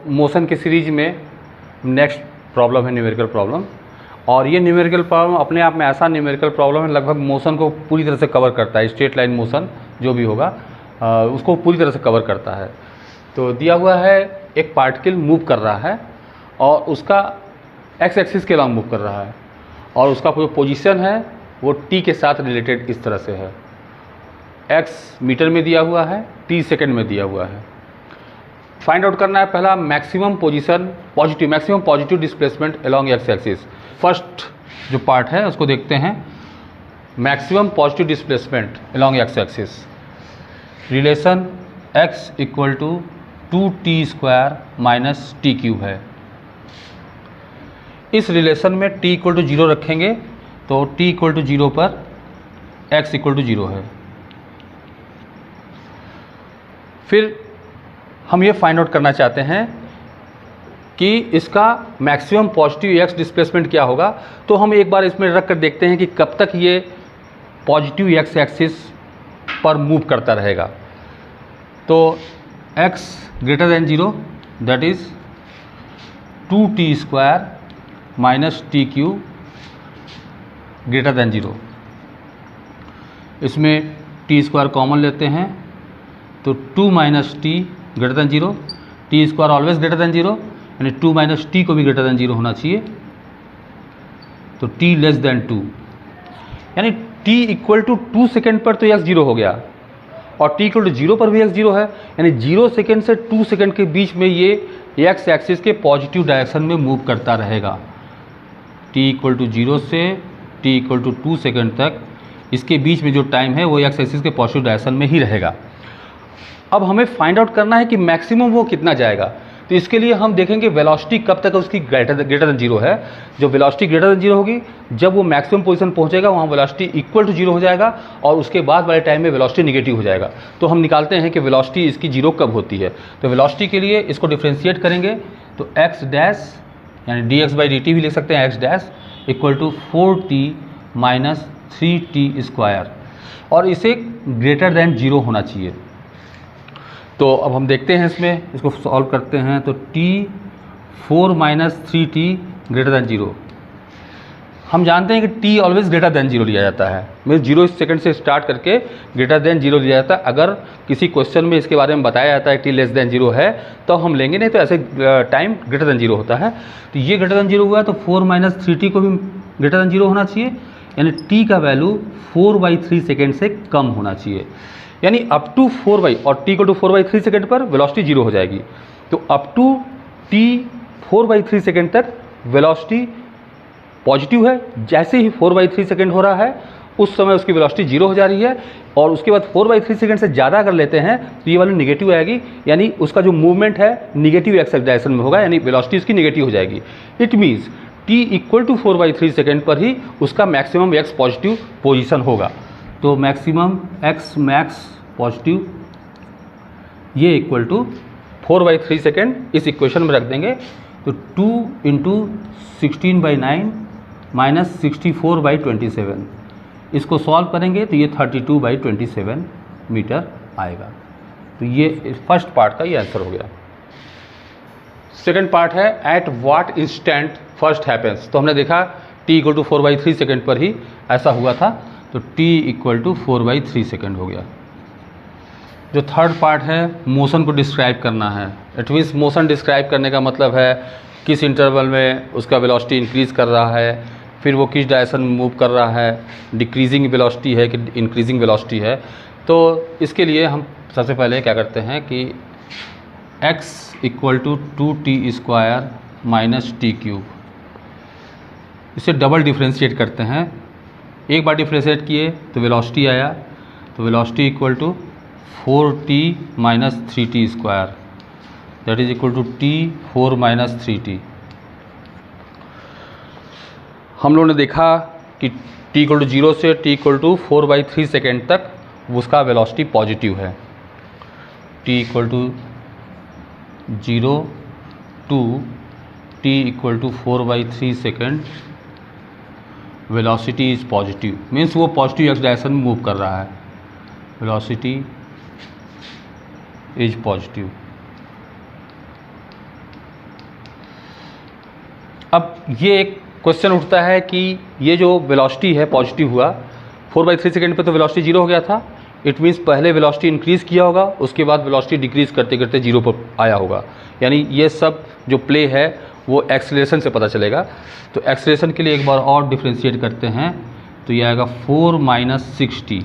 Motion की series में next problem है न्यूमेरिकल प्रॉब्लम, और ये न्यूमेरिकल प्रॉब्लम अपने आप में ऐसा न्यूमेरिकल प्रॉब्लम है, लगभग मोशन को पूरी तरह से कवर करता है। स्ट्रेट लाइन मोशन जो भी होगा उसको पूरी तरह से कवर करता है। तो दिया हुआ है एक पार्टिकल मूव कर रहा है और उसका एक्स एक्सिस के अलॉन्ग मूव कर रहा है, और उसका जो पोजीशन है वो टी के साथ रिलेटेड इस तरह से है। एक्स मीटर में दिया हुआ है, टी सेकेंड में दिया हुआ है। फाइंड आउट करना है पहला maximum position positive, maximum positive displacement along x axis. First जो पार्ट है उसको देखते हैं, maximum positive displacement along x axis. Relation x equal to 2t square minus t cube है। इस रिलेशन में t इक्वल टू 0 रखेंगे तो t इक्वल टू 0 पर x इक्वल टू 0 है। फिर हम ये फाइंड आउट करना चाहते हैं कि इसका मैक्सिमम पॉजिटिव एक्स डिस्प्लेसमेंट क्या होगा। तो हम एक बार इसमें रख कर देखते हैं कि कब तक ये पॉजिटिव एक्स एक्सिस पर मूव करता रहेगा। तो x greater than 0 that is 2t square minus t cube greater than 0। इसमें t स्क्वायर कॉमन लेते हैं तो 2 minus T greater than 0, T square always greater than 0, यानी 2 माइनस टी को भी ग्रेटर दैन 0 होना चाहिए। तो t लेस दैन 2, यानी t इक्वल टू 2 सेकेंड पर तो x 0 हो गया, और t इक्वल टू 0 पर भी x 0 है, यानी 0 सेकेंड से 2 सेकेंड के बीच में ये x एक्सिस के पॉजिटिव डायरेक्शन में मूव करता रहेगा। t इक्वल टू 0 से t इक्वल टू 2 सेकेंड तक इसके बीच में जो टाइम है वो x एक्सिस के पॉजिटिव डायरेक्शन में ही रहेगा। अब हमें फाइंड आउट करना है कि मैक्सिमम वो कितना जाएगा। तो इसके लिए हम देखेंगे वेलोसिटी कब तक उसकी ग्रेटर दैन 0 है। जो वेलोसिटी ग्रेटर दैन 0 होगी, जब वो मैक्सिमम पोजीशन पहुंचेगा वहाँ वेलोसिटी इक्वल टू 0 हो जाएगा, और उसके बाद वाले टाइम में वेलोसिटी नेगेटिव हो जाएगा। तो हम निकालते हैं कि वेलोसिटी इसकी 0 कब होती है। तो वेलोसिटी के लिए इसको डिफ्रेंशिएट करेंगे तो x डैश यानी dx/dt भी लिख सकते हैं, x dash equal to 4t minus 3t square, और इसे ग्रेटर दैन 0 होना चाहिए। तो अब हम देखते हैं इसमें, इसको सॉल्व करते हैं तो t 4 minus 3t greater than 0। हम जानते हैं कि t ऑलवेज ग्रेटर दैन 0 लिया जाता है, मीन्स 0 सेकंड से स्टार्ट करके ग्रेटर दैन 0 लिया जाता है। अगर किसी क्वेश्चन में इसके बारे में बताया जाता है t लेस दैन 0 है तो हम लेंगे, नहीं तो ऐसे टाइम ग्रेटर दैन 0 होता है। तो ये ग्रेटर दैन 0 हुआ है तो 4 माइनस 3t को भी ग्रेटर दैन 0 होना चाहिए, यानी t का वैल्यू 4/3 सेकेंड से कम होना चाहिए, यानी अप टू 4 और t को टू 4/3 सेकेंड पर वेलोसिटी 0 हो जाएगी। तो अप टू t 4/3 सेकेंड तक वेलोसिटी पॉजिटिव है। जैसे ही 4/3 सेकेंड हो रहा है उस समय उसकी वेलोसिटी 0 हो जा रही है, और उसके बाद 4/3 सेकेंड से ज़्यादा अगर लेते हैं तो ये वाली नेगेटिव आएगी, यानी उसका जो मूवमेंट है निगेटिव एक्स डायरेक्शन में होगा, यानी वेलोसिटी इसकी नेगेटिव हो जाएगी। It means t equal to 4/3 second पर ही उसका मैक्सिमम एक्स पॉजिटिव पोजिशन होगा। तो मैक्सिमम एक्स मैक्स पॉजिटिव ये इक्वल टू 4/3 सेकेंड इस इक्वेशन में रख देंगे। तो 2 इंटू 16/9 माइनस 64/27, इसको सॉल्व करेंगे तो ये 32/27 मीटर आएगा। तो ये फर्स्ट पार्ट का ये आंसर हो गया। सेकेंड पार्ट है at what instant first happens. तो हमने देखा t इक्वल टू 4/3 सेकेंड पर ही ऐसा हुआ था, तो t इक्वल टू 4/3 सेकेंड हो गया। जो थर्ड पार्ट है मोशन को डिस्क्राइब करना है। इट मीन्स मोशन डिस्क्राइब करने का मतलब है किस इंटरवल में उसका वेलोसिटी इंक्रीज़ कर रहा है, फिर वो किस डायरेक्शन में मूव कर रहा है, डिक्रीजिंग वेलोसिटी है कि इंक्रीजिंग वेलोसिटी है। तो इसके लिए हम सबसे पहले क्या करते हैं कि x equal to 2t square minus t cube, इसे डबल डिफ्रेंशिएट करते हैं। एक बार डिफ्रेंशिएट किए तो वेलोसिटी आया, तो velocity equal to 4t minus 3t square that is equal to t 4 minus 3t। हम लोगों ने देखा कि t इक्वल टू 0 से t इक्वल टू 4/3 सेकेंड तक उसका वेलोसिटी पॉजिटिव है। t equal to 0 to t equal to 4/3 second velocity is positive, means वो पॉजिटिव एक्स डायरेक्शन में मूव कर रहा है। Velocity is positive. अब ये एक क्वेश्चन उठता है कि ये जो वेलोसिटी है पॉजिटिव हुआ 4/3 सेकेंड पे, तो वेलोसिटी 0 हो गया था। इट मीन्स पहले वेलोसिटी इंक्रीज़ किया होगा, उसके बाद वेलोसिटी डिक्रीज़ करते करते 0 पर आया होगा। यानी ये सब जो प्ले है वो एक्सेलरेशन से पता चलेगा। तो एक्सेलरेशन के लिए एक बार और डिफ्रेंशिएट करते हैं, तो ये आएगा 4 - 6t।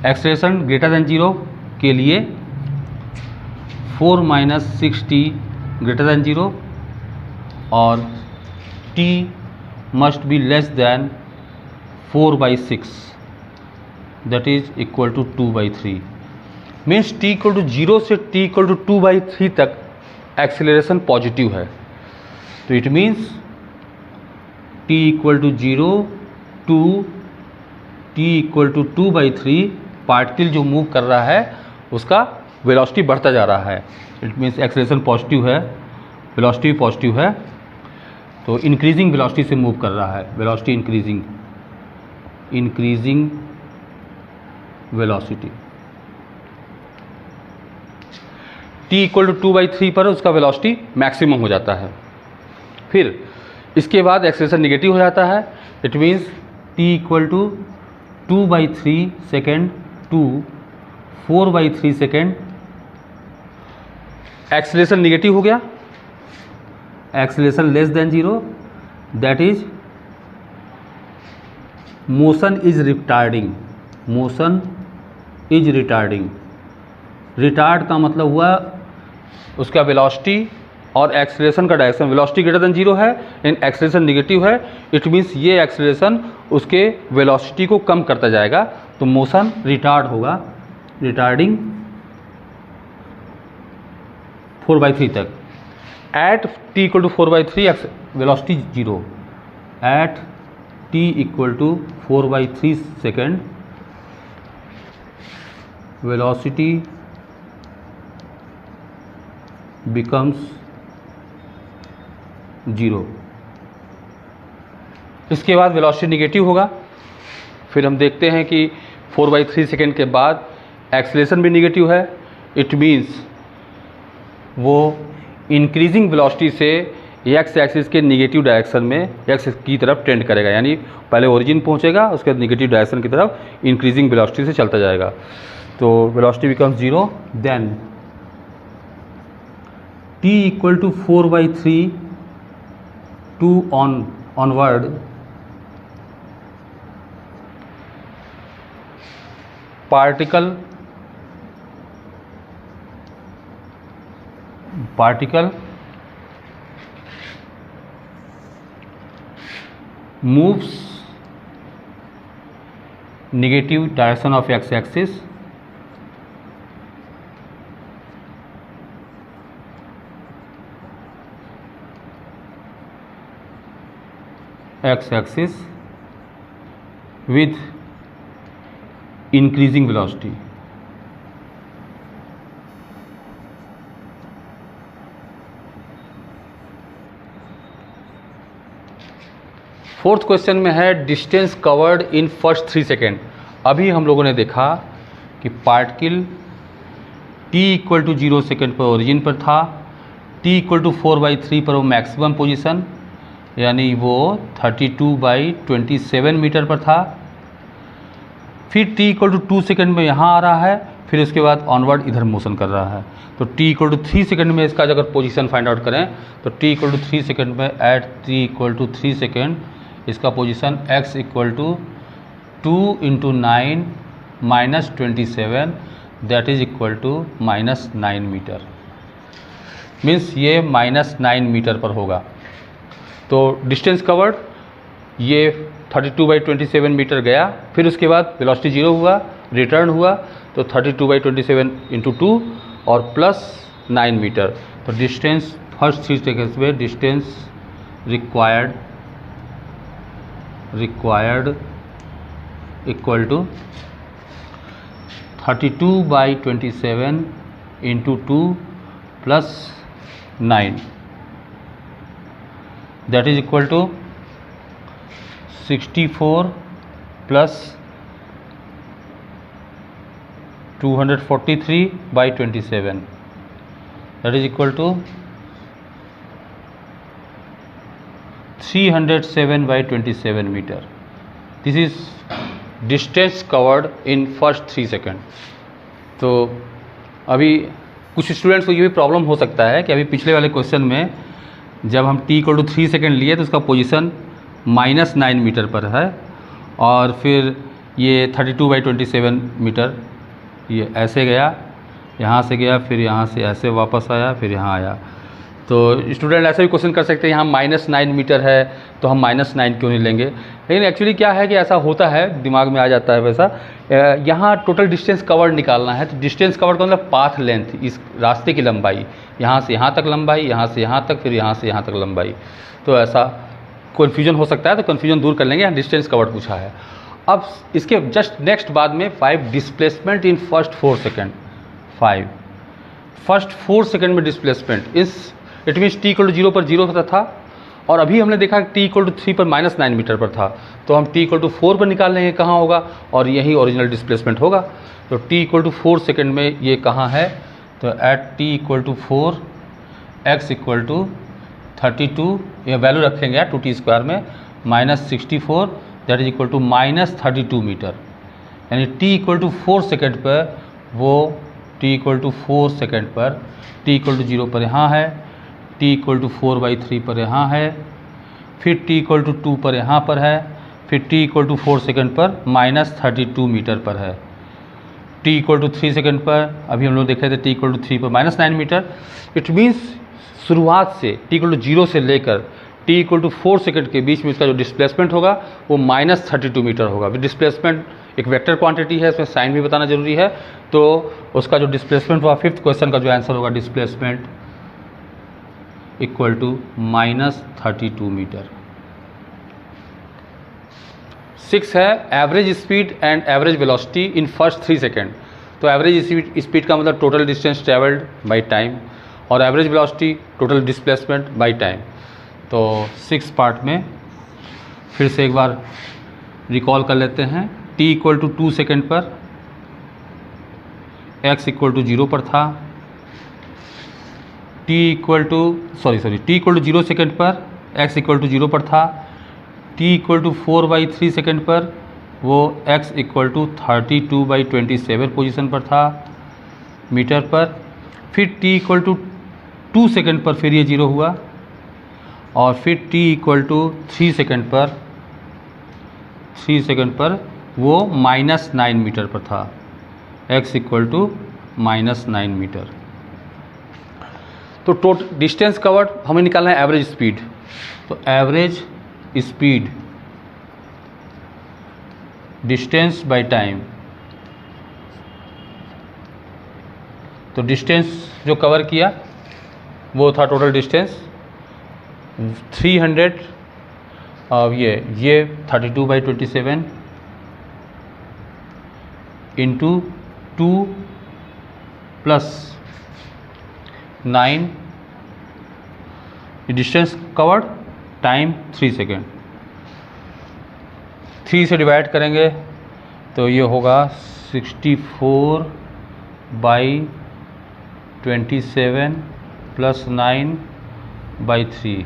एक्सेलरेशन ग्रेटर देन 0 के लिए 4 - 6t ग्रेटर देन 0 और t must be less than 4/6, that is equal to 2/3। Means t equal to 0 से t इक्वल टू 2/3 तक एक्सेलरेशन पॉजिटिव है। तो it means t equal to 0 to t equal to 2/3 particle जो move कर रहा है उसका वेलोसिटी बढ़ता जा रहा है। इट मीन्स एक्सेलरेशन पॉजिटिव है, वेलोसिटी पॉजिटिव है, तो इंक्रीजिंग वेलोसिटी से मूव कर रहा है। Velocity increasing velocity t equal to 2/3 पर उसका वेलोसिटी मैक्सिमम हो जाता है। फिर इसके बाद एक्सेलरेशन निगेटिव हो जाता है। It means t equal to 2/3 second to 4/3 second, acceleration negative हो गया, acceleration less than 0, that is motion is retarding. Motion is retarding, retard का मतलब हुआ उसका वेलोसिटी और एक्सेलरेशन का डायरेक्शन। वेलोसिटी ग्रेटर देन 0 है लेकिन एक्सेलरेशन निगेटिव है। इट मीन्स ये एक्सेलरेशन उसके वेलोसिटी को कम करता जाएगा, तो मोशन रिटार्ड होगा, रिटार्डिंग 4/3 तक। At t equal to 4/3 velocity 0, at t equal to 4/3 second velocity becomes 0। इसके बाद वेलोसिटी निगेटिव होगा। फिर हम देखते हैं कि 4/3 सेकेंड के बाद एक्सेलरेशन भी निगेटिव है। इट मीन्स वो इंक्रीजिंग वेलोसिटी से एक्स एक्सिस के निगेटिव डायरेक्शन में एक्स की तरफ ट्रेंड करेगा, यानी पहले ओरिजिन पहुंचेगा, उसके बाद निगेटिव डायरेक्शन की तरफ इंक्रीजिंग वेलोसिटी से चलता जाएगा। तो velocity becomes 0, then t equal to 4/3 to onward particle moves negative direction of x axis with increasing velocity। Fourth question में है डिस्टेंस कवर्ड इन फर्स्ट 3 सेकेंड। अभी हम लोगों ने देखा कि particle t equal to 0 second पर ओरिजिन पर था, t इक्वल टू 4/3 पर वो मैक्सिमम पोजीशन यानी वो 32/27 मीटर पर था। फिर t इक्वल टू 2 सेकेंड में यहाँ आ रहा है, फिर उसके बाद ऑनवर्ड इधर मोशन कर रहा है। तो t इक्वल टू 3 सेकेंड में इसका अगर पोजीशन फाइंड आउट करें तो t इक्वल टू 3 सेकेंड में at t equal to 3 second इसका position x equal to 2 × 9 - 27 that is equal to -9 metre. Means ये -9 मीटर पर होगा। तो डिस्टेंस कवर्ड ये 32/27 मीटर गया, फिर उसके बाद वेलोसिटी 0 हुआ, रिटर्न हुआ, तो 32/27 × 2 और प्लस 9 मीटर। तो डिस्टेंस फर्स्ट 3 सेकेंड्स में distance required equal to 32/27 × 2 plus 9 that is equal to 64 plus 243/27 that is equal to 307/27 metre. This is distance covered in first 3 second. तो अभी कुछ स्टूडेंट्स को ये भी प्रॉब्लम हो सकता है कि अभी पिछले वाले क्वेश्चन में जब हम t = 3 सेकेंड लिए तो उसका पोजीशन -9 मीटर पर है, और फिर ये 32/27 मीटर ये ऐसे गया, यहाँ से गया, फिर यहाँ से ऐसे वापस आया, फिर यहाँ आया। तो स्टूडेंट ऐसे भी क्वेश्चन कर सकते हैं, यहाँ -9 मीटर है तो हम -9 क्यों नहीं लेंगे। लेकिन एक्चुअली क्या है कि ऐसा होता है, दिमाग में आ जाता है वैसा। यहाँ टोटल डिस्टेंस कवर्ड निकालना है, तो डिस्टेंस कवर्ड का मतलब पाथ लेंथ, इस रास्ते की लंबाई, यहाँ से यहाँ तक लंबाई, यहाँ से यहाँ तक, फिर यहाँ से यहाँ तक लंबाई। तो ऐसा कन्फ्यूजन हो सकता है, तो कन्फ्यूजन दूर कर लेंगे। यहाँ डिस्टेंस कवर्ड पूछा है। अब इसके जस्ट नेक्स्ट बाद में 5 displacement in first 4 second. 5 first 4 second में डिस्प्लेसमेंट इस इट मीन्स t = 0 पर 0 होता था, और अभी हमने देखा t = 3 पर -9 मीटर पर था, तो हम t = 4 पर निकाल लेंगे कहाँ होगा, और यही ओरिजिनल डिस्प्लेसमेंट होगा। तो t = 4 सेकेंड में ये कहाँ है, तो एट t = 4 x = 32, ये वैल्यू रखेंगे 2t² में, -64 that is equal to -32 metre. यानी t = 4 सेकेंड पर वो t = 4 सेकेंड पर t = 0 पर यहाँ है, t = 4/3 पर यहाँ है, फिर t = 2 पर यहाँ पर है, फिर t = 4 सेकेंड पर -32 मीटर पर है। t = 3 सेकेंड पर अभी हम लोग देख रहे थे t = 3 पर -9 मीटर। इट मीन्स शुरुआत से t = 0 से लेकर t = 4 सेकेंड के बीच में इसका जो डिस्प्लेसमेंट होगा वो -32 मीटर होगा। डिस्प्लेसमेंट एक वेक्टर क्वांटिटी है, इसमें साइन भी बताना जरूरी है। तो उसका जो डिस्प्लेसमेंट हुआ 5th क्वेश्चन का जो आंसर होगा, डिस्प्लेसमेंट इक्वल टू -32 मीटर। 6 है average speed and average velocity in first 3 second. तो एवरेज स्पीड का मतलब total distance travelled by time, और average velocity total displacement by time. तो 6 पार्ट में फिर से एक बार रिकॉल कर लेते हैं। t = 2 सेकेंड पर x = 0 पर था, t = 0 सेकेंड पर x = 0 पर था, t = 4/3 सेकेंड पर वो x = 32/27 पोजीशन पर था मीटर पर। फिर t = 2 सेकेंड पर फिर ये 0 हुआ, और फिर t = 3 सेकेंड पर वो -9 मीटर पर था, x = -9 मीटर। तो टोटल डिस्टेंस कवर्ड हमें निकालना है एवरेज स्पीड। तो average speed distance by time, तो डिस्टेंस जो कवर किया वो था टोटल डिस्टेंस 300, अब ये 32/27 into 2 + 9 distance covered time 3 second. 3 से डिवाइड करेंगे तो ये होगा 64/27 + 9/3,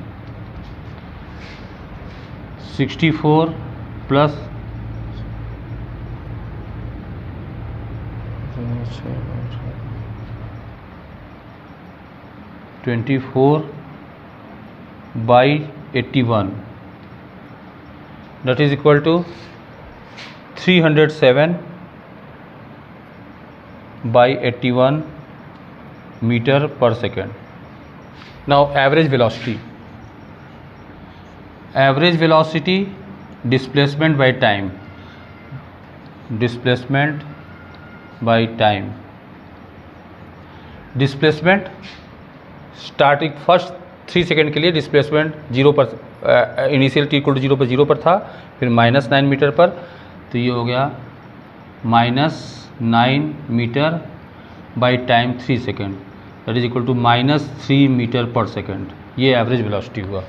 64 + 24/81 that is equal to 307/81 meter per second. Now average velocity displacement by time, displacement starting first 3 second के लिए डिस्प्लेसमेंट 0 पर, इनिशियल t = 0 पर 0 पर था, फिर -9 मीटर पर, तो ये हो गया -9 metre by time 3 second that is equal to -3 metre per second. ये एवरेज वेलोसिटी हुआ।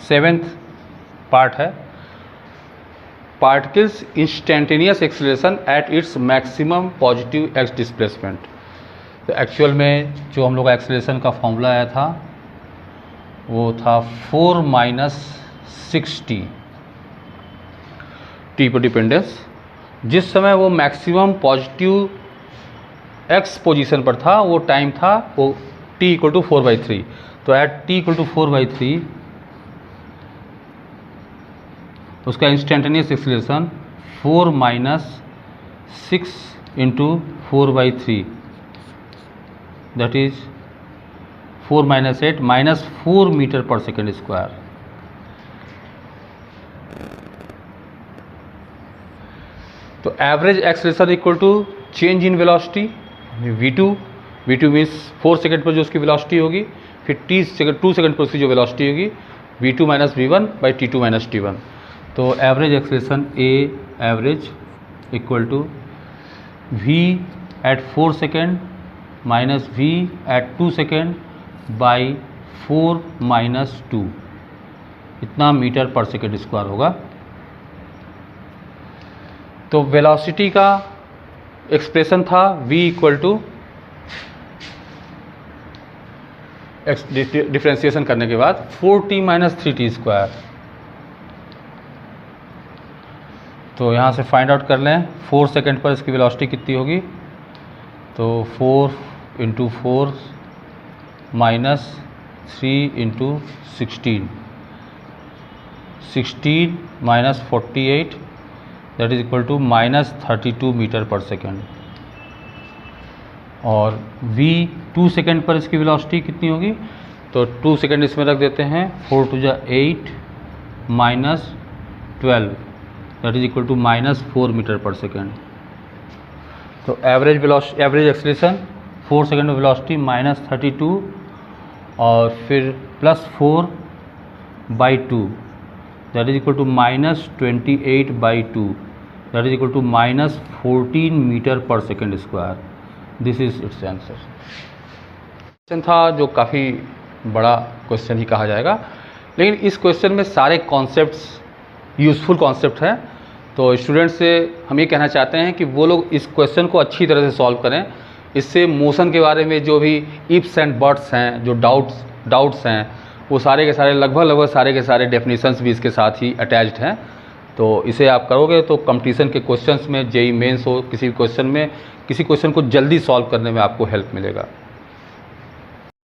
7th पार्ट है particles instantaneous acceleration at its maximum positive x displacement. तो एक्चुअल में जो हम लोग का एक्सीलरेशन का फॉर्मूला आया था वो था 4 माइनस 6t, टी पर डिपेंडेंस। जिस समय वो मैक्सिमम पॉजिटिव x पोजीशन पर था वो टाइम था वो t इक्वल टू 4/3। तो एट t इक्वल टू 4/3 उसका instantaneous acceleration 4 minus 6 into 4/3 that is 4 minus 8 minus 4 metre per second square. तो average acceleration equal to change in velocity v2 means 4 second पर जो उसकी वेलोसिटी होगी, फिर 2 सेकेंड पर उसकी जो वेलोसिटी होगी v2 minus v1 by t2 minus t1। तो average acceleration a average equal to v at 4 second minus v at 2 second by 4 minus 2, इतना मीटर पर सेकेंड स्क्वायर होगा। तो वेलोसिटी का एक्सप्रेशन था v इक्वल टू डिफ्रेंशिएशन करने के बाद 4t minus 3t square. तो यहाँ से फाइंड आउट कर लें 4 सेकेंड पर इसकी वेलोसिटी कितनी होगी। तो 4 into 4 minus 3 into 16 minus 48 that is equal to minus 32 metre per second. और v 2 सेकेंड पर इसकी वेलोसिटी कितनी होगी। तो 2 सेकेंड इसमें रख देते हैं, 4 टू जा 8 minus 12 that is equal to minus 4 metre per second. तो एवरेज एक्सेलरेशन 4 सेकेंड में वेलोसिटी माइनस 32 और फिर plus 4 by 2 that is equal to minus 28 by 2 that is equal to minus 14 metre per second square. This is its answer. Question था जो काफ़ी बड़ा question ही कहा जाएगा, लेकिन इस क्वेश्चन में सारे कॉन्सेप्ट्स यूज़फुल कॉन्सेप्ट हैं। तो स्टूडेंट्स से हम ये कहना चाहते हैं कि वो लोग इस क्वेश्चन को अच्छी तरह से सॉल्व करें। इससे मोशन के बारे में जो भी इफ्स एंड बट्स हैं, जो डाउट्स हैं, वो सारे के सारे लगभग सारे के सारे डेफिनेशंस भी इसके साथ ही अटैच्ड हैं। तो इसे आप करोगे तो कंपटीशन के क्वेश्चंस में, जेईई मेंस हो, किसी क्वेश्चन को जल्दी सॉल्व करने में आपको हेल्प मिलेगा।